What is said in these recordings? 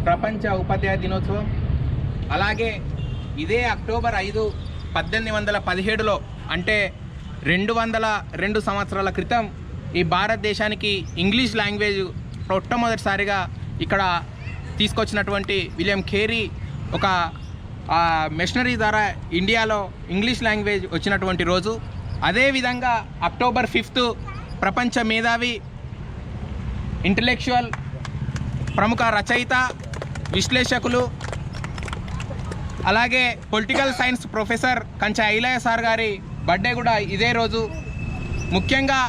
ప్రపంచ ఉపాధ్యాయ దినోత్సవం. అలాగే ఇదే అక్టోబర్ 5, 1817లో అంటే 202 సంవత్సరాల క్రితం ఈ భారతదేశానికి ఇంగ్లీష్ లాంగ్వేజ్ మొట్టమొదటిసారిగా ఇక్కడ తీసుకొచ్చినటువంటి విలియం కేరీ ఒక మిషనరీ ద్వారా ఇండియాలో ఇంగ్లీష్ లాంగ్వేజ్ వచ్చినటువంటి రోజు. అదేవిధంగా అక్టోబర్ 5 ప్రపంచ మేధావి, ఇంటలెక్చువల్, ప్రముఖ రచయిత, విశ్లేషకులు, అలాగే political science professor Kancha Ilaiah sir గారి బర్త్డే కూడా ఇదే రోజు. ముఖ్యంగా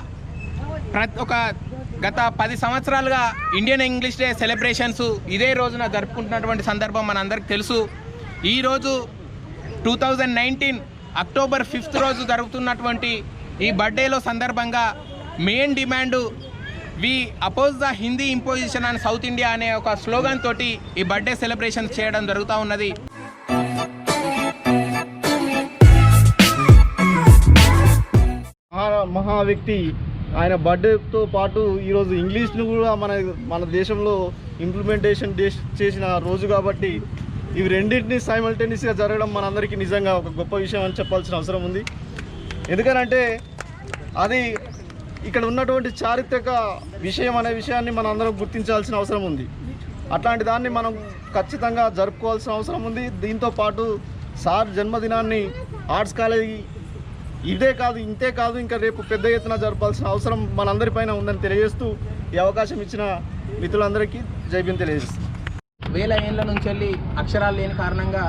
గత 10 సంవత్సరాలుగా ఇండియన్ ఇంగ్లీష్ డే సెలబ్రేషన్స్ ఇదే రోజున జరుపుకుంటున్నటువంటి సందర్భం మనందరికీ తెలుసు. ఈరోజు 2019 అక్టోబర్ 5 రోజు జరుగుతున్నటువంటి ఈ బర్త్డేలో సందర్భంగా main demand we oppose the Hindi imposition on South India అనే ఒక స్లోగన్ తోటి ఈ బర్త్డే సెలబ్రేషన్ చేయడం జరుగుతూ ఉన్నది. మహా వ్యక్తి ఆయన బర్త్డేతో పాటు ఈరోజు ఇంగ్లీష్ను కూడా మన దేశంలో ఇంప్లిమెంటేషన్ చేసిన రోజు కాబట్టి ఇవి రెండింటినీ సైమల్టేనియస్గా జరగడం మనందరికీ నిజంగా ఒక గొప్ప విషయం అని చెప్పాల్సిన అవసరం ఉంది. ఎందుకనంటే అది ఇక్కడ ఉన్నటువంటి చారిత్రక విషయం అనే విషయాన్ని మనం అందరం గుర్తించాల్సిన అవసరం ఉంది. అట్లాంటి దాన్ని మనం ఖచ్చితంగా జరుపుకోవాల్సిన అవసరం ఉంది. దీంతో పాటు సార్ జన్మదినాన్ని ఆర్ట్స్ కాలేజీ ఇంతే కాదు ఇంకా రేపు పెద్ద ఎత్తున జరపాల్సిన అవసరం మనందరిపైన ఉందని తెలియజేస్తూ ఈ అవకాశం ఇచ్చిన మిత్రులందరికీ జై భీమ్ తెలియజేస్తుంది. 1000 ఏళ్ళ నుంచి వెళ్ళి అక్షరాలు లేని కారణంగా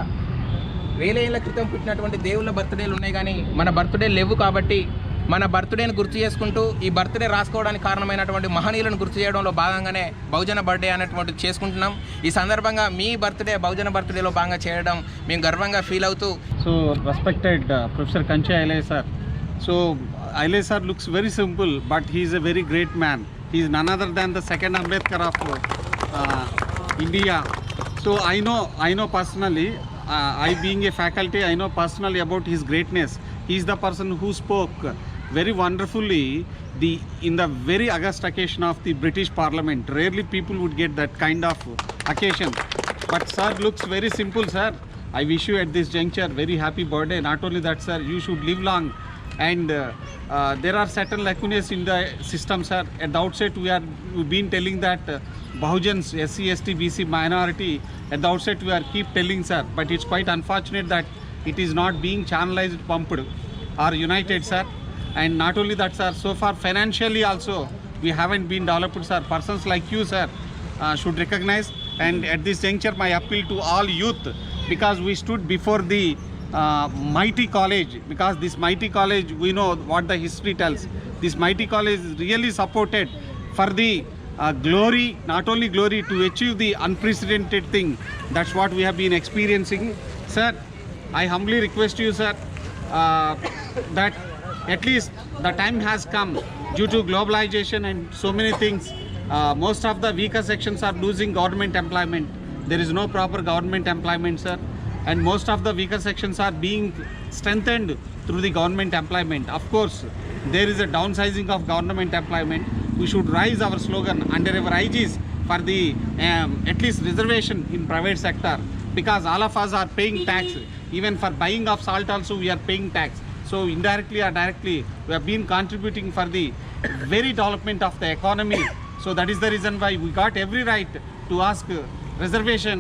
1000 ఏళ్ళ క్రితం పుట్టినటువంటి దేవుళ్ళ బర్త్డేలు ఉన్నాయి, కానీ మన బర్త్డే లేవు. కాబట్టి మన బర్త్డేని గుర్తు చేసుకుంటూ ఈ బర్త్డే రాసుకోవడానికి కారణమైనటువంటి మహనీయులను గుర్తు చేయడంలో భాగంగానే బహుజన బర్త్డే అనేటువంటిది చేసుకుంటున్నాం. ఈ సందర్భంగా మీ బర్త్డే బహుజన బర్త్డేలో భాగంగా చేయడం మేము గర్వంగా ఫీల్ అవుతూ. So respected professor Kancha Ilaiah sir. So Ilaiah sir looks very simple, but he is a very great man. He is none other than the second Ambedkar of India. So I know personally, I being a faculty, I know personally about his greatness. He is the person who spoke very wonderfully in the very august occasion of the British Parliament. Rarely people would get that kind of occasion. But sir looks very simple, sir. I wish you at this juncture very happy birthday. Not only that, sir, you should live long. And there are certain lacunae in the system, sir. At the outset, we've been telling that Bahujans, SC, ST, BC minority, at the outset we are keep telling, sir. But it's quite unfortunate that it is not being channelized, pumped or united, sir. And not only that, sir, so far financially also we haven't been developed, sir. Persons like you, sir, should recognize. And at this juncture, my appeal to all youth, because we stood before the mighty college, because this mighty college, we know what the history tells. This mighty college is really supported for the glory, not only glory, to achieve the unprecedented thing. That's what we have been experiencing, sir. I humbly request you, sir, that at least the time has come due to globalization and so many things. Most of the weaker sections are losing government employment. There is no proper government employment, sir. And most of the weaker sections are being strengthened through the government employment. Of course, there is a downsizing of government employment. We should raise our slogan under our aegis for the at least reservation in private sector, because all of us are paying tax. Even for buying of salt also we are paying tax. So indirectly or directly we have been contributing for the very development of the economy. So that is the reason why we got every right to ask reservation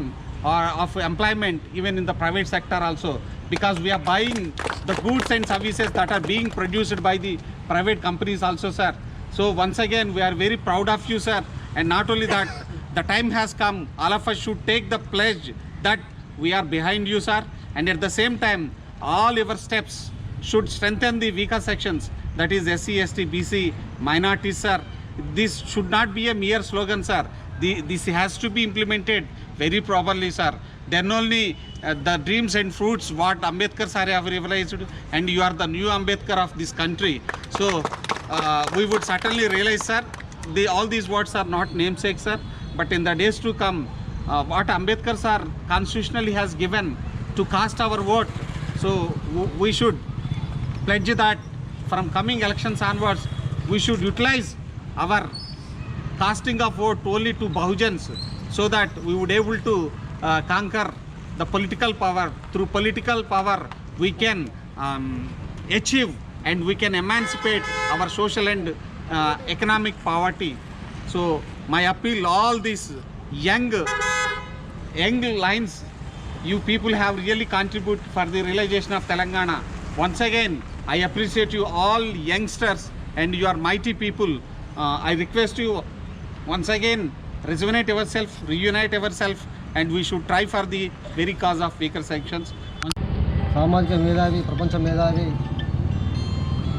or of employment even in the private sector also, because we are buying the goods and services that are being produced by the private companies also, sir. So once again we are very proud of you, sir. And not only that, the time has come, all of us should take the pledge that we are behind you, sir. And at the same time, all your steps should strengthen the weaker sections, that is SC, ST, BC minorities, sir. This should not be a mere slogan, sir. This has to be implemented very properly, sir. Then only the dreams and fruits what Ambedkar sir have realized, and you are the new Ambedkar of this country. So we would certainly realize, sir, all these words are not namesake, sir, but in the days to come, what Ambedkar sir constitutionally has given to cast our vote, so we should pledge that from coming elections onwards, we should utilize our casting of vote only to Bahujans, so that we would able to conquer the political power. Through political power we can achieve and we can emancipate our social and economic poverty. So my appeal, all these young lines, you people have really contributed for the realization of Telangana. Once again, I appreciate you all youngsters and you are mighty people. I request you once again, rejuvenate yourself, reunite yourself, and we should try for the very cause of weaker sections. సామాజిక మేధావి, ప్రపంచ మేధావి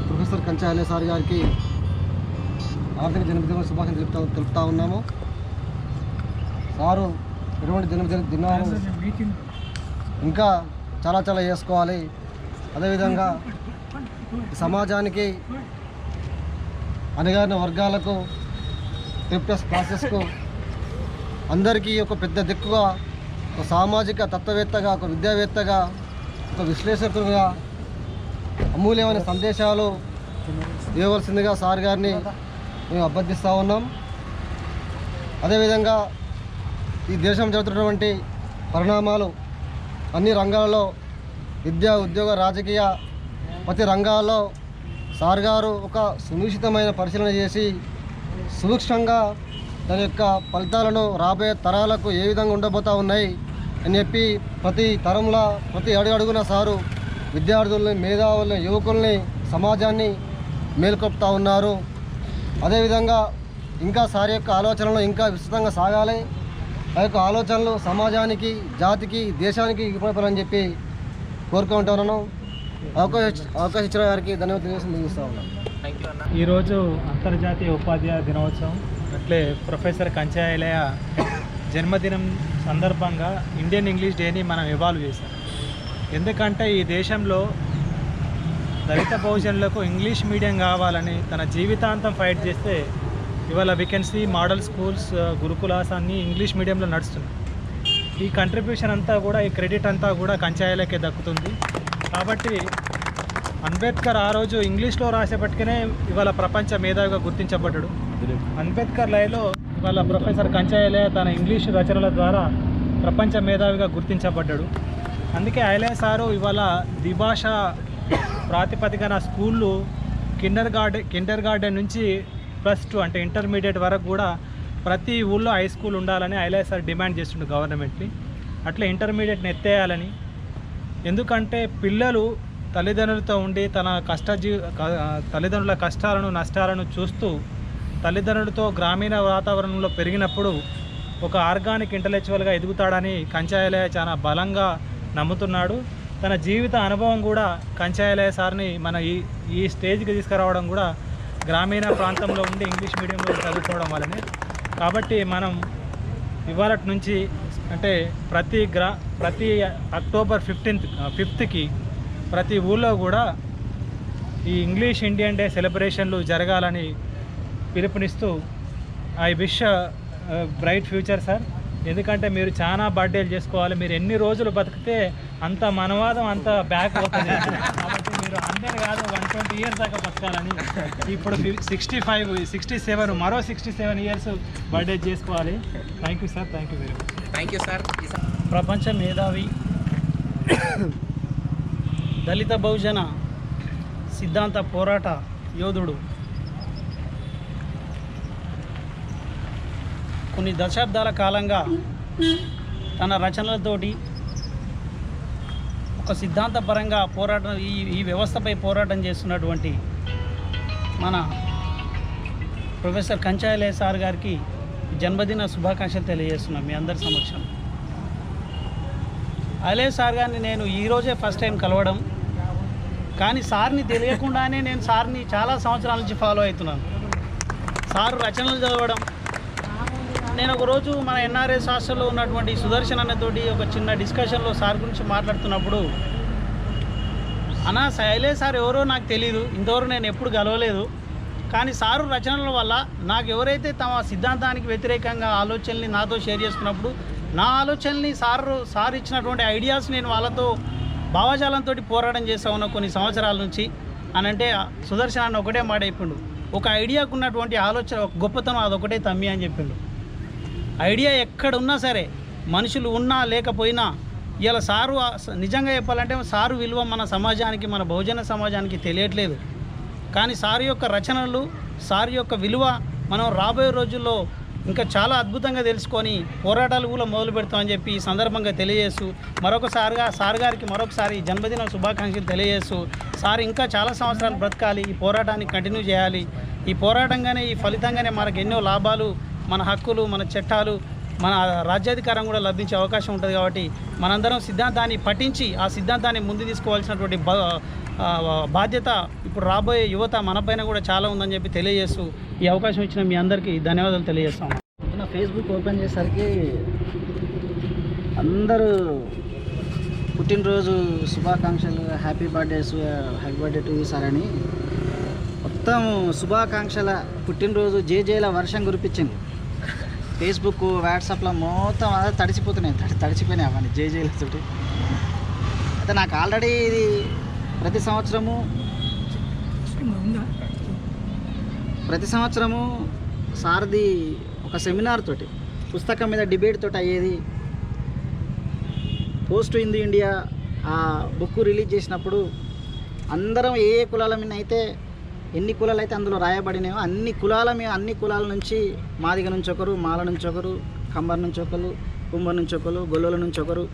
professor Kancha Ilaiah sir గారికి ఆర్థిక జన్మదిన శుభాకాంక్షలు తెలుపుతా ఉన్నాము. Sir ఎటువంటి జన్మదినం ఇంకా చాలా చేసుకోవాలి. అదేవిధంగా సమాజానికి అణగారిన వర్గాలకు క్లాసెస్కు అందరికీ ఒక పెద్ద దిక్కుగా, ఒక సామాజిక తత్వవేత్తగా, ఒక విద్యావేత్తగా, ఒక విశ్లేషకులుగా అమూల్యమైన సందేశాలు ఇవ్వవలసిందిగా సార్ గారిని మేము అభ్యర్థిస్తూ ఉన్నాం. అదేవిధంగా ఈ దేశం జరుగుతున్నటువంటి పరిణామాలు అన్ని రంగాలలో, విద్య, ఉద్యోగ, రాజకీయ ప్రతి రంగాల్లో సార్ గారు ఒక సునిశ్చితమైన పరిశీలన చేసి సూక్ష్మంగా దాని యొక్క ఫలితాలను రాబోయే తరాలకు ఏ విధంగా ఉండబోతూ ఉన్నాయి అని చెప్పి ప్రతి తరంలో ప్రతి అడుగున సారు విద్యార్థుల్ని, మేధావుల్ని, యువకుల్ని, సమాజాన్ని మేల్కొల్పుతూ ఉన్నారు. అదేవిధంగా ఇంకా సార్ యొక్క ఆలోచనలు ఇంకా విస్తృతంగా సాగాలి. ఆ యొక్క ఆలోచనలు సమాజానికి, జాతికి, దేశానికి ఉపయోగపడాలని చెప్పి కోరుకుంటున్నాను. అవకాశం ఇచ్చిన వారికి ధన్యవాదాలు ముగిస్తూ ఉన్నాను. ఈరోజు అంతర్జాతీయ ఉపాధ్యాయ దినోత్సవం, అట్లే ప్రొఫెసర్ కంచా ఐలయ్య జన్మదినం సందర్భంగా ఇండియన్ ఇంగ్లీష్ డేని మనం ఇవాల్వ్ చేశాం. ఎందుకంటే ఈ దేశంలో దళిత బహుజనులకు ఇంగ్లీష్ మీడియం కావాలని తన జీవితాంతం ఫైట్ చేస్తే ఇవాళ we can see model schools, గురుకులాస్ అన్నీ ఇంగ్లీష్ మీడియంలో నడుస్తున్నాయి. ఈ కంట్రిబ్యూషన్ అంతా కూడా, ఈ క్రెడిట్ అంతా కూడా కంచా ఐలయ్యకే దక్కుతుంది. కాబట్టి అంబేద్కర్ ఆ రోజు ఇంగ్లీష్లో రాసేపట్టుకనే ఇవాళ ప్రపంచ మేధావిగా గుర్తించబడ్డాడు. అంబేద్కర్ లయలో ఇవాళ ప్రొఫెసర్ కంచా ఐలయ్య తన ఇంగ్లీషు రచనల ద్వారా ప్రపంచ మేధావిగా గుర్తించబడ్డాడు. అందుకే ఐలయ్య సారు ఇవాళ ద్విభాష ప్రాతిపదికన స్కూళ్ళు కిండర్ గార్డెన్ నుంచి +2 అంటే ఇంటర్మీడియట్ వరకు కూడా ప్రతి ఊళ్ళో హై స్కూల్ ఉండాలని ఐలయ్య సార్ డిమాండ్ చేస్తుండే గవర్నమెంట్ని. అట్లా ఇంటర్మీడియట్ని ఎత్తేయాలని. ఎందుకంటే పిల్లలు తల్లిదండ్రులతో ఉండి తన తల్లిదండ్రుల కష్టాలను, నష్టాలను చూస్తూ తల్లిదండ్రులతో గ్రామీణ వాతావరణంలో పెరిగినప్పుడు ఒక ఆర్గానిక్ ఇంటలెక్చువల్గా ఎదుగుతాడని కంచా ఐలయ్య చాలా బలంగా నమ్ముతున్నాడు. తన జీవిత అనుభవం కూడా కంచా ఐలయ్య సార్ని మన ఈ స్టేజ్కి తీసుకురావడం కూడా గ్రామీణ ప్రాంతంలో ఉండి ఇంగ్లీష్ మీడియంలో చదువుకోవడం వల్లనే. కాబట్టి మనం ఇవాళ నుంచి అంటే ప్రతి అక్టోబర్ 5th ప్రతి ఊళ్ళో కూడా ఈ ఇంగ్లీష్ ఇండియన్ డే సెలబ్రేషన్లు జరగాలని పిలుపునిస్తూ I wish bright future sir. ఎందుకంటే మీరు చాలా బర్త్డేలు చేసుకోవాలి. మీరు ఎన్ని రోజులు బతికితే అంత మనవాదం అంత బ్యాక్ అవుతుంది. కాబట్టి మీరు అందరు కాదు 120 years దాకా బతకాలని. ఇప్పుడు 65, 67 మరో 67 years బర్త్డే చేసుకోవాలి. Thank you sir. Thank you very much. Thank you sir. ప్రపంచ మేధావి, దళిత బహుజన సిద్ధాంత పోరాట యోధుడు, కొన్ని దశాబ్దాల కాలంగా తన రచనలతోటి ఒక సిద్ధాంతపరంగా పోరాటం ఈ వ్యవస్థపై పోరాటం చేస్తున్నటువంటి మన ప్రొఫెసర్ కంచా ఐలయ్య సార్ గారికి జన్మదిన శుభాకాంక్షలు తెలియజేస్తున్నాం మీ అందరి సమక్షం. ఐలయ్య సార్ గారిని నేను ఈరోజే ఫస్ట్ టైం కలవడం, కానీ సార్ని తెలియకుండానే నేను సార్ని చాలా సంవత్సరాల నుంచి ఫాలో అవుతున్నాను. సారు రచనలు చదవడం, నేను ఒకరోజు మన ఎన్ఆర్ఎస్ హాస్టల్లో ఉన్నటువంటి సుదర్శన్ అన్నతోటి ఒక చిన్న డిస్కషన్లో సార్ గురించి మాట్లాడుతున్నప్పుడు, అన్నా ఐలయ్య సార్ ఎవరో నాకు తెలీదు, ఇంతవరకు నేను ఎప్పుడు కలవలేదు, కానీ సారు రచనల వల్ల నాకు ఎవరైతే తమ సిద్ధాంతానికి వ్యతిరేకంగా ఆలోచనల్ని నాతో షేర్ చేసుకున్నప్పుడు నా ఆలోచనల్ని సార్ ఇచ్చినటువంటి ఐడియాస్ నేను వాళ్ళతో భావజాలంతో పోరాటం చేస్తా ఉన్నా కొన్ని సంవత్సరాల నుంచి అని అంటే సుదర్శన్ అన్న ఒకటే మాట చెప్పిండు, ఒక ఐడియాకు ఉన్నటువంటి ఆలోచన గొప్పతనం అదొకటే తమ్మి అని చెప్పిండు. ఐడియా ఎక్కడున్నా సరే, మనుషులు ఉన్నా లేకపోయినా, ఇలా సారు నిజంగా చెప్పాలంటే సారు విలువ మన సమాజానికి, మన బహుజన సమాజానికి తెలియట్లేదు. కానీ సారు యొక్క రచనలు, సారు యొక్క విలువ మనం రాబోయే రోజుల్లో ఇంకా చాలా అద్భుతంగా తెలుసుకొని పోరాటాలు కూడా మొదలు పెడతామని చెప్పి ఈ సందర్భంగా తెలియజేస్తూ సార్ గారికి మరొకసారి జన్మదిన శుభాకాంక్షలు తెలియజేస్తూ, సార్ ఇంకా చాలా సంవత్సరాలు బ్రతకాలి, ఈ పోరాటాన్ని కంటిన్యూ చేయాలి. ఈ పోరాటంగానే, ఈ ఫలితంగానే మనకు ఎన్నో లాభాలు, మన హక్కులు, మన చట్టాలు, మన రాజ్యాధికారం కూడా లభించే అవకాశం ఉంటుంది. కాబట్టి మనందరం సిద్ధాంతాన్ని పఠించి ఆ సిద్ధాంతాన్ని ముందు తీసుకోవాల్సినటువంటి బాధ్యత ఇప్పుడు రాబోయే యువత మనపైన కూడా చాలా ఉందని చెప్పి తెలియజేస్తూ ఈ అవకాశం ఇచ్చిన మీ అందరికీ ధన్యవాదాలు తెలియజేస్తాం. ఫేస్బుక్ ఓపెన్ చేసరికి అందరూ పుట్టినరోజు శుభాకాంక్షలు, happy birthday to you sir అని మొత్తం శుభాకాంక్షల పుట్టినరోజు జేజేల వర్షం కురిపించింది. ఫేస్బుక్, వాట్సాప్లో మొత్తం అదే తడిచిపోయినాయి అవన్నీ జేజేలతో. అయితే నాకు ఆల్రెడీ ఇది ప్రతి సంవత్సరము సార్ది ఒక సెమినార్ తోటి, పుస్తకం మీద డిబేట్ తోటి అయ్యేది. పోస్ట్ ఇన్ ది ఇండియా ఆ బుక్ రిలీజ్ చేసినప్పుడు అందరం ఏ కులాల మీద అయితే, ఎన్ని కులాలు అయితే అందులో రాయబడినాయో అన్ని కులాల నుంచి, మాదిగ నుంచి ఒకరు, మాల నుంచి ఒకరు, కంబర్ నుంచి ఒకరు, కుంభర్ నుంచి ఒకరు, గొల్లల నుంచి ఒకరు,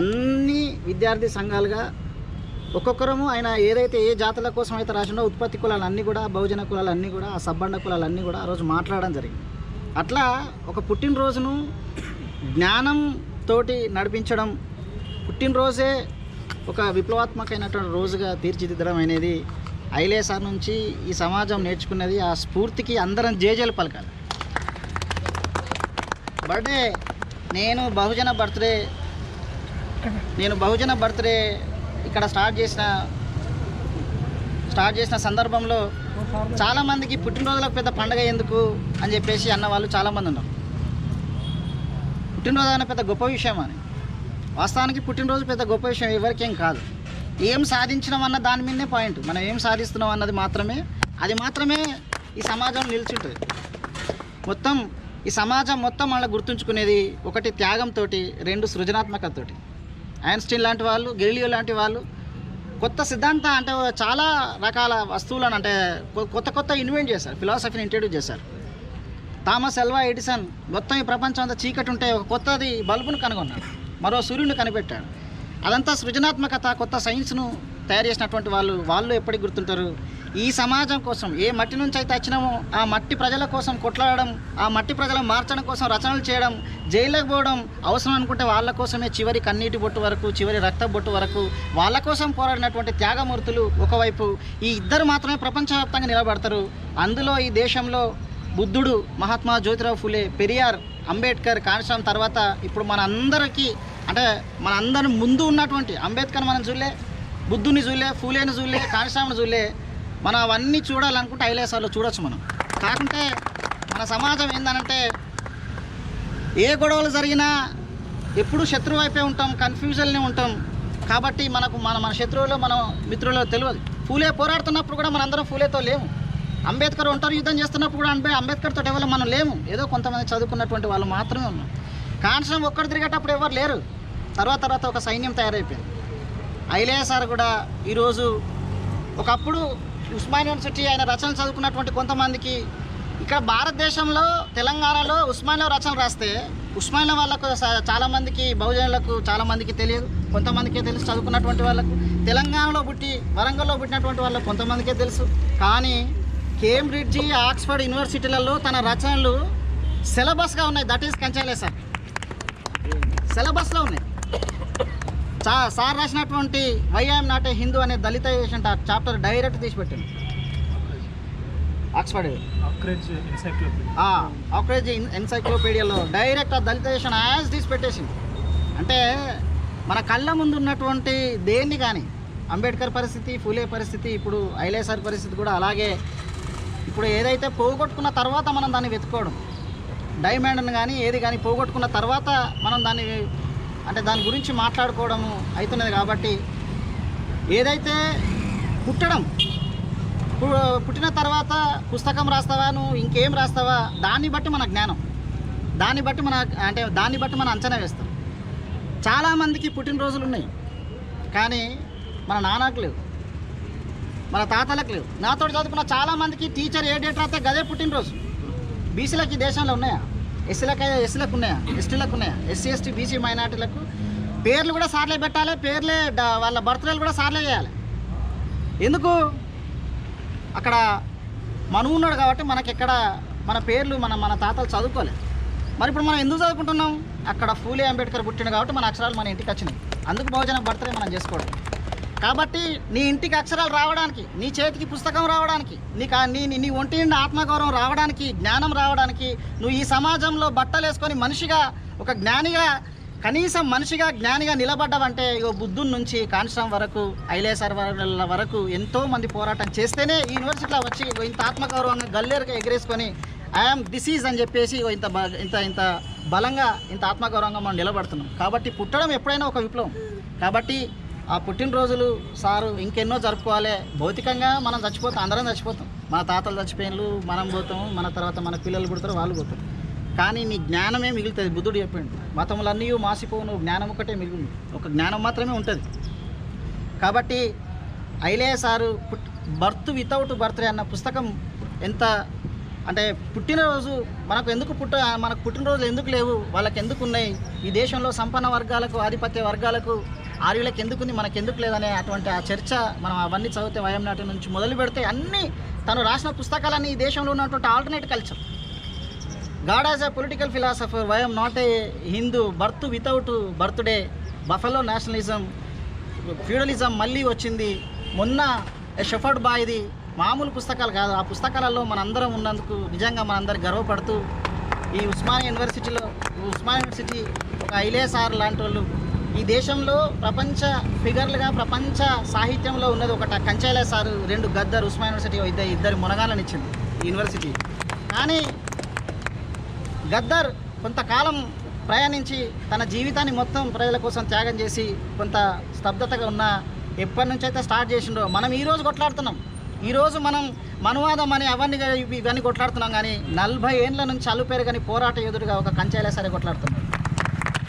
అన్ని విద్యార్థి సంఘాలుగా ఒక్కొక్కరము ఆయన ఏదైతే ఏ జాతుల కోసం అయితే రాసిండో ఉత్పత్తి కులాలన్నీ కూడా, బహుజన కులాలన్నీ కూడా, ఆ సబ్బండ కులాలన్నీ కూడా ఆ రోజు మాట్లాడడం జరిగింది. అట్లా ఒక పుట్టినరోజును జ్ఞానంతోటి నడిపించడం, పుట్టినరోజే ఒక విప్లవాత్మకమైనటువంటి రోజుగా తీర్చిదిద్దడం అనేది ఐలే సార్ నుంచి ఈ సమాజం నేర్చుకున్నది. ఆ స్ఫూర్తికి అందరం జేజేలు పలకాలి. బర్త్డే నేను బహుజన బర్త్డే ఇక్కడ స్టార్ట్ చేసిన సందర్భంలో చాలామందికి పుట్టినరోజులకు పెద్ద పండగ ఎందుకు అని చెప్పేసి అన్న వాళ్ళు చాలామంది ఉన్నారు. పుట్టినరోజు అనే పెద్ద గొప్ప విషయం అని. వాస్తవానికి పుట్టినరోజు పెద్ద గొప్ప విషయం ఎవరికేం కాదు. ఏం సాధించడం అన్న దాని మీదనే పాయింట్. మనం ఏం సాధిస్తున్నాం అన్నది మాత్రమే ఈ సమాజం నిలిచుంటుంది. మొత్తం ఈ సమాజం మొత్తం మనల్ని గుర్తుంచుకునేది ఒకటి త్యాగంతో, రెండు సృజనాత్మకతతో. ఐన్స్టీన్ లాంటి వాళ్ళు, గెలీలియో లాంటి వాళ్ళు కొత్త సిద్ధాంతం అంటే చాలా రకాల వస్తువులను అంటే కొత్త ఇన్వెంట్ చేశారు, ఫిలాసఫీని ఇంట్రడ్యూస్ చేశారు. థామస్ అల్వా ఎడిసన్ మొత్తం ఈ ప్రపంచం అంతా చీకటి ఉంటే ఒక కొత్తది బల్బును కనుగొన్నాడు, మరో సూర్యుని కనిపెట్టాడు. అదంతా సృజనాత్మకత, కొత్త సైన్స్ను తయారు చేసినటువంటి వాళ్ళు ఎప్పటికి గుర్తుంటారు. ఈ సమాజం కోసం ఏ మట్టి నుంచి అయితే వచ్చినామో ఆ మట్టి ప్రజల కోసం కొట్లాడడం, ఆ మట్టి ప్రజలను మార్చడం కోసం రచనలు చేయడం, జైల్లోకి పోవడం, అవసరం అనుకుంటే వాళ్ళ కోసమే చివరి కన్నీటి బొట్టు వరకు, చివరి రక్త బొట్టు వరకు వాళ్ళ కోసం పోరాడినటువంటి త్యాగమూర్తులు ఒకవైపు, ఈ ఇద్దరు మాత్రమే ప్రపంచవ్యాప్తంగా నిలబడతారు. అందులో ఈ దేశంలో బుద్ధుడు, మహాత్మా జ్యోతిరావు ఫులే, పెరియార్, అంబేద్కర్, కాన్స్వామి తర్వాత ఇప్పుడు మన అందరికీ అంటే మన అందరి ముందు ఉన్నటువంటి అంబేద్కర్ మనం చూడలే, బుద్ధుని చూడలే, ఫూలేని చూడలే, కాన్స్వామిని చూడలే. మనం అవన్నీ చూడాలనుకుంటే ఐలేసార్లో చూడొచ్చు మనం. కాకుంటే మన సమాజం ఏందనంటే ఏ గొడవలు జరిగినా ఎప్పుడు శత్రువు వైపే ఉంటాం, కన్ఫ్యూజన్లో ఉంటాం. కాబట్టి మన శత్రువులో మన మిత్రులో తెలియదు. ఫూలే పోరాడుతున్నప్పుడు కూడా మనందరం ఫూలేతో లేము. అంబేద్కర్ ఒంటరి యుద్ధం చేస్తున్నప్పుడు కూడా అంబేద్కర్తో ఎవరు మనం లేము. ఏదో కొంతమంది చదువుకున్నటువంటి వాళ్ళు మాత్రమే ఉన్నాం. కాన్స్వామి ఒక్కడు తిరిగేటప్పుడు ఎవరు లేరు. తర్వాత ఒక సైన్యం తయారైపోయింది. ఐలే సార్ కూడా ఈరోజు ఒకప్పుడు ఉస్మానియా యూనివర్సిటీ ఆయన రచనలు చదువుకున్నటువంటి కొంతమందికి ఇక్కడ భారతదేశంలో తెలంగాణలో ఉస్మానియా రచనలు రాస్తే ఉస్మానియా వాళ్ళకు చాలామందికి, బహుజనులకు చాలామందికి తెలియదు, కొంతమందికే తెలుసు. చదువుకున్నటువంటి వాళ్ళకు తెలంగాణలో పుట్టి వరంగల్లో పుట్టినటువంటి వాళ్ళకు కొంతమందికే తెలుసు. కానీ కేంబ్రిడ్జి, ఆక్స్ఫర్డ్ యూనివర్సిటీలలో తన రచనలు సిలబస్గా ఉన్నాయి. దట్ ఈస్ కంచైలే సార్, సిలబస్లో ఉన్నాయి. సార్ రాసినటువంటి why I'm not a Hindu అనే దళితైజేషన్ చాప్టర్ డైరెక్ట్ తీసిపెట్టింది ఆక్స్ఫర్డ్ ఆక్రేజ్ ఎన్సైక్లోపీడియాలో డైరెక్ట్ ఆ దళితైజేషన్ యాజ్ తీసిపెట్టేసింది. అంటే మన కళ్ళ ముందు ఉన్నటువంటి దేన్ని కానీ అంబేద్కర్ పరిస్థితి, ఫూలే పరిస్థితి, ఇప్పుడు ఐలే సార్ పరిస్థితి కూడా అలాగే. ఇప్పుడు ఏదైతే పోగొట్టుకున్న తర్వాత మనం దాన్ని వెతుక్కోవడం, డైమండ్ని కానీ ఏది కానీ పోగొట్టుకున్న తర్వాత మనం దాని గురించి మాట్లాడుకోవడము అవుతున్నది. కాబట్టి ఏదైతే పుట్టిన తర్వాత పుస్తకం రాస్తావా, నువ్వు ఇంకేం రాస్తావా, దాన్ని బట్టి మన జ్ఞానం. దాన్ని బట్టి మనం అంచనా వేస్తాం. చాలామందికి పుట్టినరోజులు ఉన్నాయి, కానీ మన నాన్నకు లేవు, మన తాతలకు లేవు. నాతో చదువుకున్న చాలామందికి టీచర్ ఏ డేట్ రాస్తే గదే పుట్టినరోజు. బీసీలకు ఈ దేశంలో ఉన్నాయా? ఎస్సీలకు ఉన్నాయా? ఎస్టీలకు ఉన్నాయా? ఎస్సీ ఎస్టీ బీసీ మైనార్టీలకు పేర్లు కూడా సార్లే పెట్టాలి, వాళ్ళ బర్త్డేలు కూడా సార్లే చేయాలి. ఎందుకు? అక్కడ మనువు ఉన్నాడు కాబట్టి మనకి ఎక్కడ మన పేర్లు మన తాతలు చదువుకోలేదు. మరి ఇప్పుడు మనం ఎందుకు చదువుకుంటున్నాం? అక్కడ ఫూలే అంబేద్కర్ పుట్టిండు కాబట్టి మన అక్షరాలు మన ఇంటికి వచ్చినాయి. అందుకు బహుజన బర్త్డే మనం చేసుకోవడం. కాబట్టి నీ ఇంటికి అక్షరాలు రావడానికి, నీ చేతికి పుస్తకం రావడానికి, నీ ఒంటి నిండా ఆత్మగౌరవం రావడానికి, జ్ఞానం రావడానికి, నువ్వు ఈ సమాజంలో బట్టలు వేసుకొని మనిషిగా ఒక జ్ఞానిగా, కనీసం మనిషిగా జ్ఞానిగా నిలబడ్డావంటే ఇగో బుద్ధుని నుంచి కాన్స్టామ్ వరకు, ఐలేసర్ వరకు ఎంతోమంది పోరాటం చేస్తేనే ఈ యూనివర్సిటీలో వచ్చి ఇంత ఆత్మగౌరవంగా గల్లేరుగా ఎగిరేసుకొని ఐఎమ్ దిస్ అని చెప్పేసి ఇంత బలంగా ఇంత ఆత్మగౌరవంగా మనం నిలబడుతున్నాం. కాబట్టి పుట్టడం ఎప్పుడైనా ఒక విప్లవం. కాబట్టి ఆ పుట్టినరోజులు సారు ఇంకెన్నో జరుపుకోవాలి. భౌతికంగా మనం చచ్చిపోతాం, అందరం చచ్చిపోతాం. మన తాతలు చచ్చిపోయినలు మనం పోతాం, మన తర్వాత మన పిల్లలు పుడతారు, వాళ్ళు పోతారు. కానీ నీ జ్ఞానమే మిగులుతుంది. బుద్ధుడు చెప్పిండు, మతములన్నీ మాసిపోను, జ్ఞానం ఒకటే మిగులుంది, ఒక జ్ఞానం మాత్రమే ఉంటుంది. కాబట్టి Ilaiah sir birth without birthday అన్న పుస్తకం ఎంత అంటే పుట్టినరోజు మనకు పుట్టినరోజులు ఎందుకు లేవు, వాళ్ళకి ఎందుకు ఉన్నాయి, ఈ దేశంలో సంపన్న వర్గాలకు, ఆధిపత్య వర్గాలకు, ఆర్యులకు ఎందుకుంది, మనకు ఎందుకు లేదనే అటువంటి ఆ చర్చ మనం అవన్నీ చదివితే వయం నాటి నుంచి మొదలు పెడితే అన్నీ తను రాసిన పుస్తకాలన్నీ ఈ దేశంలో ఉన్నటువంటి alternate culture. God as a political philosopher, why I am not a Hindu, birth without birthday, buffalo nationalism, feudalism మళ్ళీ వచ్చింది, మొన్న షెఫర్డ్ బాయ్ది, మామూలు పుస్తకాలు కాదు. ఆ పుస్తకాలలో మనందరం ఉన్నందుకు నిజంగా మనందరం గర్వపడుతూ ఈ ఉస్మానియా యూనివర్సిటీ ఒక ఐలయ్య సార్ లాంటి వాళ్ళు ఈ దేశంలో ప్రపంచ ఫిగర్లుగా ప్రపంచ సాహిత్యంలో ఉన్నది ఒకట కంచైలయ్య సారు, 2 గద్దర్, ఉస్మానియా యూనివర్సిటీ ఇద్దరు మునగాళ్ళని ఇచ్చింది ఈ యూనివర్సిటీ. కానీ గద్దర్ కొంతకాలం ప్రయాణించి తన జీవితాన్ని మొత్తం ప్రజల కోసం త్యాగం చేసి కొంత స్తబ్దతగా ఉన్న ఎప్పటి నుంచి అయితే స్టార్ట్ చేసిండో మనం ఈరోజు కొట్లాడుతున్నాం. ఈరోజు మనం మనువాదం అని ఇవన్నీ కొట్లాడుతున్నాం. కానీ 40 ఏళ్ళ నుంచి అలుపెరగని పోరాట యోధుడిగా ఒక కంచైలయ్య సారే కొట్లాడుతున్నాం.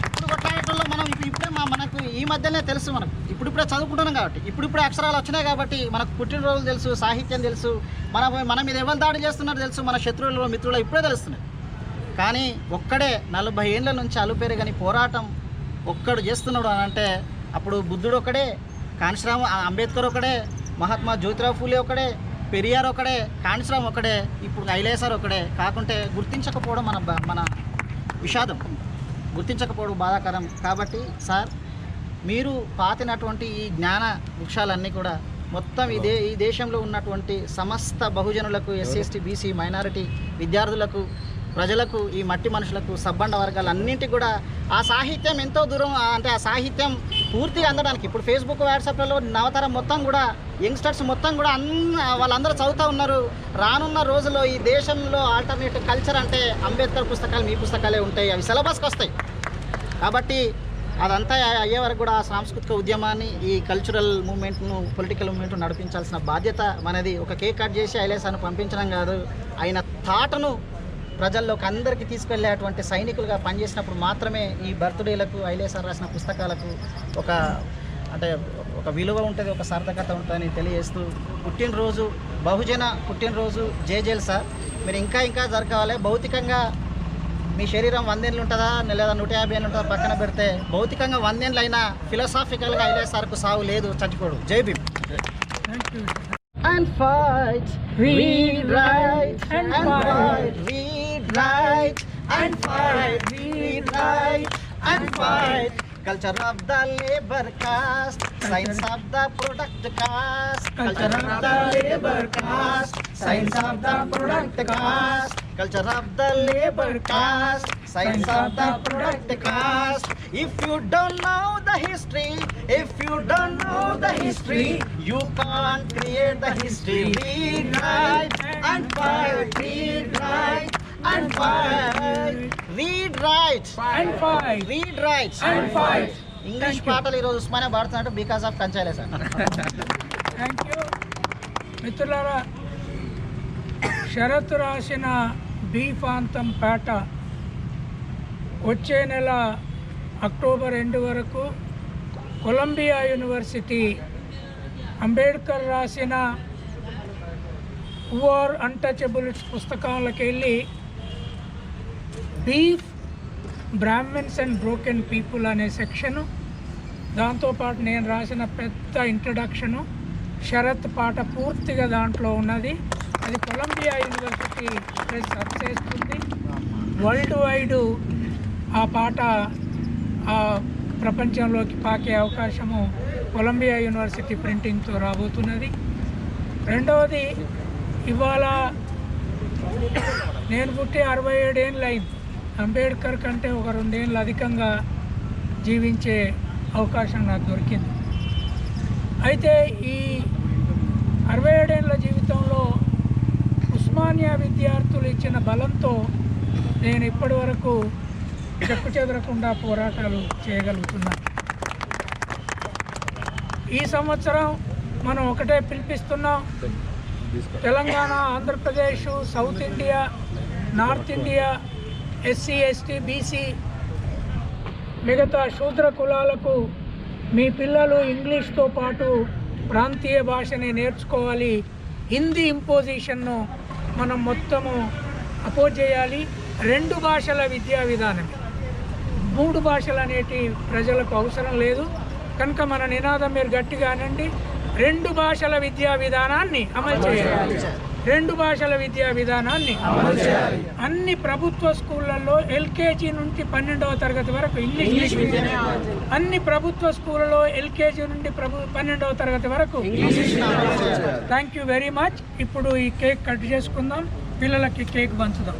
ఇప్పుడు కొట్లాడటంలో మనం ఇప్పుడే మనకు ఈ మధ్యనే తెలుసు, మనకు ఇప్పుడిప్పుడే చదువుకుంటున్నాం కాబట్టి, ఇప్పుడిప్పుడే అక్షరాలు వచ్చినాయి కాబట్టి మనకు పుట్టినరోజులు తెలుసు, సాహిత్యం తెలుసు, మన మీద ఎవరు దాడి చేస్తున్నారో తెలుసు, మన శత్రువులు మిత్రులు ఇప్పుడే తెలుస్తున్నాయి. కానీ ఒక్కడే 40 ఏళ్ళ నుంచి అలుపెరగని పోరాటం ఒక్కడు చేస్తున్నాడు అని అంటే అప్పుడు బుద్ధుడు ఒకడే, కాన్షీరామ్ అంబేద్కర్ ఒకడే, మహాత్మా జ్యోతిరావు ఫూలే ఒకడే, పెరియార్ ఒకడే, కాన్షీరామ్ ఒకడే, ఇప్పుడు ఐలయ్య సార్ ఒకడే. కాకుంటే గుర్తించకపోవడం మన విషాదం, గుర్తించకపోవడం బాధాకరం. కాబట్టి సార్ మీరు పాతినటువంటి ఈ జ్ఞాన వృక్షాలన్నీ కూడా మొత్తం ఈ దేశంలో ఉన్నటువంటి సమస్త బహుజనులకు, ఎస్సీ ఎస్టీ బీసీ మైనారిటీ విద్యార్థులకు, ప్రజలకు, ఈ మట్టి మనుషులకు, సబ్బండ వర్గాలన్నింటికి కూడా ఆ సాహిత్యం ఎంతో దూరం, అంటే ఆ సాహిత్యం పూర్తిగా అందడానికి ఇప్పుడు ఫేస్బుక్ వాట్సాప్లలో నవతరం మొత్తం కూడా యంగ్స్టర్స్ మొత్తం కూడా వాళ్ళందరూ చదువుతూ ఉన్నారు. రానున్న రోజుల్లో ఈ దేశంలో ఆల్టర్నేటివ్ కల్చర్ అంటే అంబేద్కర్ పుస్తకాలు, మీ పుస్తకాలే ఉంటాయి, అవి సిలబస్కి వస్తాయి. కాబట్టి అదంతా అయ్యే వరకు కూడా సాంస్కృతిక ఉద్యమాన్ని, ఈ కల్చరల్ మూవ్మెంట్ను, పొలిటికల్ మూవ్మెంట్ను నడిపించాల్సిన బాధ్యత మనది. ఒక కేక్ కట్ చేసి ఐలయ్య సార్ను పంపించడం కాదు, ఆయన థాట్ను ప్రజల్లోకి అందరికీ తీసుకెళ్లేటువంటి సైనికులుగా పనిచేసినప్పుడు మాత్రమే ఈ బర్త్డేలకు, ఐలయ్య సార్ రాసిన పుస్తకాలకు ఒక విలువ ఉంటుంది, ఒక సార్థకత ఉంటుందని తెలియజేస్తూ, పుట్టినరోజు బహుజన పుట్టినరోజు జేజేలు సార్. మీరు ఇంకా జరగాలి. భౌతికంగా మీ శరీరం 100 ఏళ్ళు ఉంటుందా లేదా 150 ఏళ్ళు ఉంటుందా పక్కన పెడితే, భౌతికంగా 100 ఏళ్ళు అయినా ఫిలాసాఫికల్గా ఐలయ్య సార్కు సావు లేదు, చచ్చిపోడు. జై Bhim. And fight, read, write, and fight, read, write, and fight, read, write, and fight. Culture of the labor caste, science of the product caste. Culture of the labor caste, science of the product caste. Culture of the labor caste, science of the product caste. If you don't know the history, you can't create the history. Read, write, and fight. Read, write, and fight. Read, write, and fight. Read, write, and fight. English పాటలు ఈరోజు ఉస్మానియా పాడుతున్నట్టు because of Kancha Ilaiah sir. Thank you. మిత్రులారా, షరతు రాసిన బీఫాంతం పేట వచ్చే నెల October 2 వరకు Columbia university Ambedkar రాసిన హూ ఆర్ అన్టచబుల్స్ పుస్తకాలకు వెళ్ళి beef Brahmins and broken people అనే సెక్షను, దాంతోపాటు నేను రాసిన పెద్ద ఇంట్రడక్షను, షరత్ పాట పూర్తిగా దాంట్లో ఉన్నది. అది కొలంబియా యూనివర్సిటీ ప్రెస్ చేస్తుంది. వరల్డ్ వైడ్ ఆ పాట ప్రపంచంలోకి పాకే అవకాశము కొలంబియా యూనివర్సిటీ ప్రింటింగ్తో రాబోతున్నది. రెండవది, ఇవాళ నేను పుట్టి 67 ఏళ్ళు అయింది. అంబేద్కర్ కంటే ఒక 2 ఏళ్ళు అధికంగా జీవించే అవకాశం నాకు దొరికింది. అయితే ఈ 67 ఏళ్ళ జీవితంలో ఉస్మానియా విద్యార్థులు ఇచ్చిన బలంతో నేను ఇప్పటి వరకు చెక్కు చెదరకుండా పోరాటాలు చేయగలుగుతున్నాను. ఈ సంవత్సరం మనం ఒకటే పిలిపిస్తున్నాం, Telangana, Andhra Pradesh, south India, north India, SC, ST, BC, మిగతా శూద్ర కులాలకు మీ పిల్లలు ఇంగ్లీష్తో పాటు ప్రాంతీయ భాషని నేర్చుకోవాలి. హిందీ ఇంపోజిషన్ను మనం మొత్తము అపోజ్ చేయాలి. 2 భాషల విద్యా విధానం, 3 భాషలు అనేటి ప్రజలకు అవసరం లేదు. కనుక మన నినాదం మీరు గట్టిగా అనండి, 2 భాషల విద్యా విధానాన్ని అమలు చేయాలి. 2 భాషల విద్యా విధానాన్ని అమలు చేయాలి. అన్ని ప్రభుత్వ స్కూళ్ళల్లో ఎల్కేజీ నుండి 12వ తరగతి వరకు ఇంగ్లీష్ విద్య, అన్ని ప్రభుత్వ స్కూళ్ళలో ఎల్కేజీ నుండి 12వ తరగతి వరకు English. Thank you very much. ఇప్పుడు ఈ కేక్ కట్ చేసుకుందాం, పిల్లలకి cake పంచుదాం.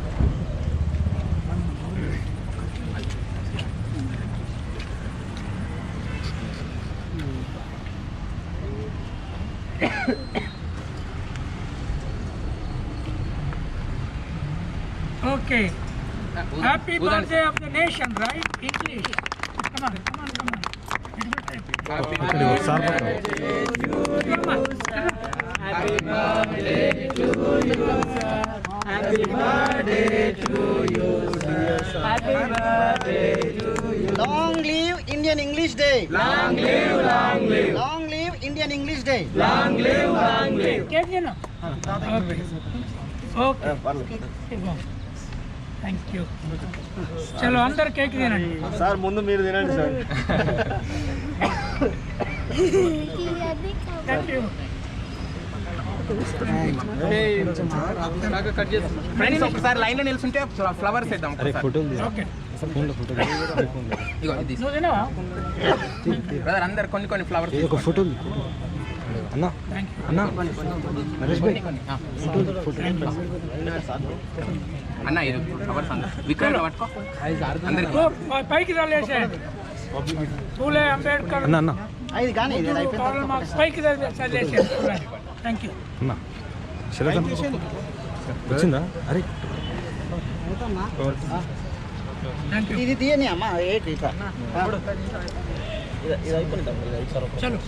Okay. Happy birthday of the nation, right? English. Come on. Happy birthday to you. Happy birthday to you. Happy birthday to you. Happy birthday to you. Long live Indian English Day. Long live, long live. Long live Indian English Day. Long live, long live. Cake, you know? Okay. Thank you. చలో అందరు cake తినండి. Sir ముందు మీరు తినండి sir. Thank you. Friends ఒకసారి లైన్లో నిల్చుంటే flowers వేద్దాం. Okay. నువ్వు తినవా? బ్రదర్ అందరు కొన్ని ఫ్లవర్స్ ఫోటో అన్న, ఇది ఫ్లవర్స్ అన్న విక్రమ్ పట్టుకో అందరికి పైకి తల్లేసేయండి. పూలే అంబేద్కర్ ఇది కానీ ఇది కార్ల్ మార్క్స్ పైకి తల్లేసేయండి. Thank you. వచ్చిందా? అరే థ్యాంక్ యూ. ఇది తీయని అమ్మ ఏంటి ఇట్లా చలో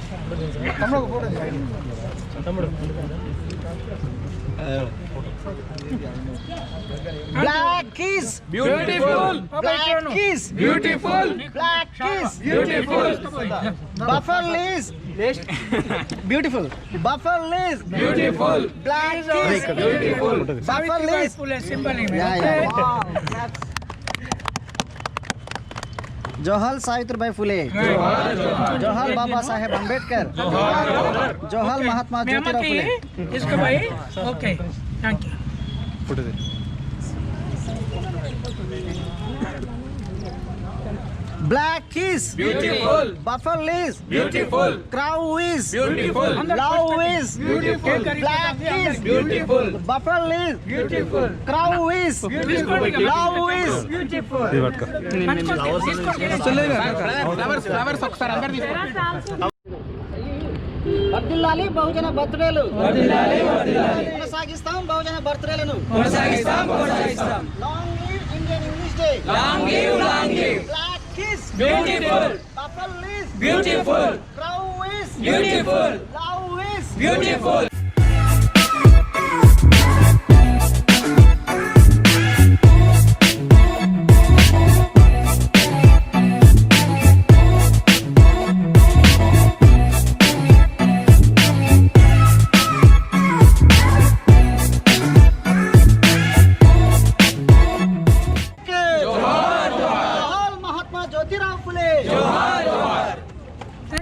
Black kiss. Beautiful. Black kiss. Beautiful. Black kiss. Beautiful. Buffalo Liz. Beautiful. Buffalo Liz. Beautiful. Black kiss. Beautiful. Buffalo Liz. పూలే సింబల్ जोहल सावित्रीबाई फुले, जोहल बाबा साहेब अम्बेडकर, जोहल महात्मा ज्योतिराव फुले. इसको भाई. Okay, thank you. Black kiss. Beautiful. Buffalo Liz. Beautiful. Crow is. Beautiful. Love is. Beautiful. Black kiss. Beautiful. Buffalo Liz. Beautiful. Crow is. Love is. Beautiful. Flowers ఒకసారి అందరు తీసుకో. వర్ధిల్లాలి బహుజన బర్త్డేలు. కొనసాగిస్తాం బహుజన బర్త్డేలను. Long live Indian English day. Black kiss. Beautiful. Buffalo Liz. Beautiful. Crow is. Beautiful. Love is. Beautiful. Jyotirao Phule.